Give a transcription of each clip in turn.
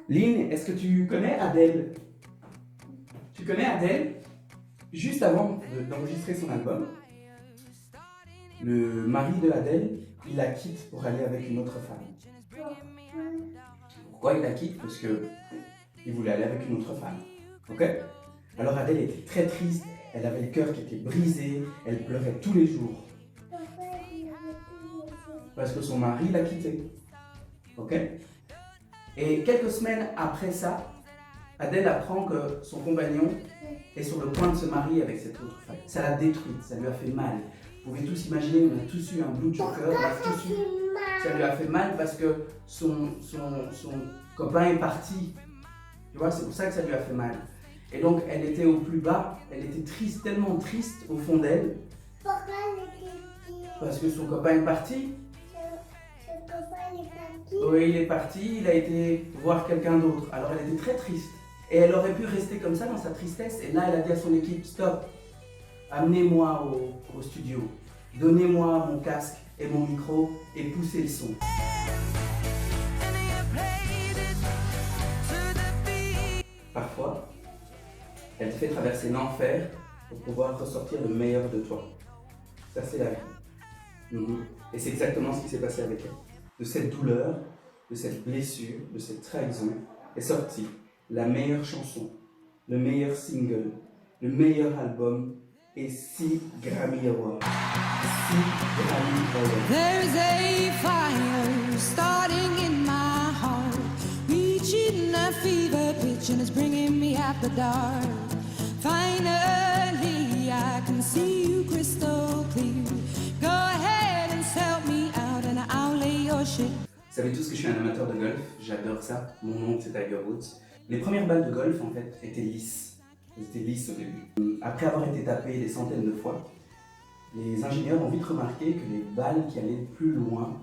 Lynn, est-ce que tu connais Adèle? Tu connais Adèle? Juste avant d'enregistrer son album, le mari de Adèle, il la quitte pour aller avec une autre femme. Pourquoi il la quitte? Parce que il voulait aller avec une autre femme. Ok? Alors Adèle était très triste, elle avait le cœur qui était brisé, elle pleurait tous les jours. Parce que son mari l'a quittée. Ok? Et quelques semaines après ça, Adèle apprend que son compagnon est sur le point de se marier avec cette autre femme. Ça l'a détruite, ça lui a fait mal. Vous pouvez tous imaginer, on a tous eu un blue joker, ça lui a fait mal parce que son copain est parti. Tu vois, c'est pour ça que ça lui a fait mal. Et donc, elle était au plus bas, elle était triste, tellement triste au fond d'elle. Pourquoi elle était Parce que son copain est parti. ce copain est parti? Oui, il est parti, il a été voir quelqu'un d'autre. Alors, elle était très triste. Et elle aurait pu rester comme ça dans sa tristesse. Et là, elle a dit à son équipe, stop, amenez-moi au studio. Donnez-moi mon casque et mon micro et poussez le son. Parfois, elle te fait traverser l'enfer pour pouvoir ressortir le meilleur de toi. Ça, c'est la vie. Et c'est exactement ce qui s'est passé avec elle. De cette douleur, de cette blessure, de cette trahison, est sortie la meilleure chanson, le meilleur single, le meilleur album et 6 Grammy Awards. 6 Grammy Awards. There's a fire starting in my heart, reaching a fever pitch and it's bringing me after dark. Finally, I can see you crystal clear. Go ahead and sell me out and I'll lay your shit. Vous savez tous que je suis un amateur de golf, j'adore ça. Mon oncle c'est Tiger Woods. Les premières balles de golf en fait étaient lisses. Elles étaient lisses au début. Après avoir été tapées des centaines de fois, les ingénieurs ont vite remarqué que les balles qui allaient plus loin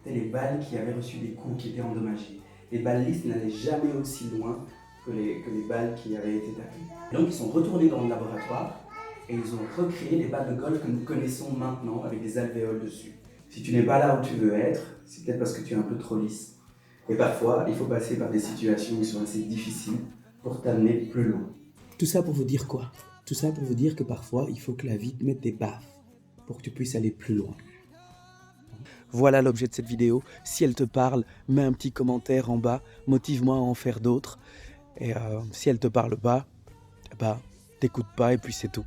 étaient les balles qui avaient reçu des coups, qui étaient endommagées. Les balles lisses n'allaient jamais aussi loin que les balles qui avaient été tapées. Donc ils sont retournés dans le laboratoire et ils ont recréé les balles de golf que nous connaissons maintenant avec des alvéoles dessus. Si tu n'es pas là où tu veux être, c'est peut-être parce que tu es un peu trop lisse. Et parfois, il faut passer par des situations qui sont assez difficiles pour t'amener plus loin. Tout ça pour vous dire quoi? Tout ça pour vous dire que parfois, il faut que la vie te mette des baffes pour que tu puisses aller plus loin. Voilà l'objet de cette vidéo. Si elle te parle, mets un petit commentaire en bas, motive-moi à en faire d'autres. Et si elle te parle pas, bah, t'écoutes pas et puis c'est tout.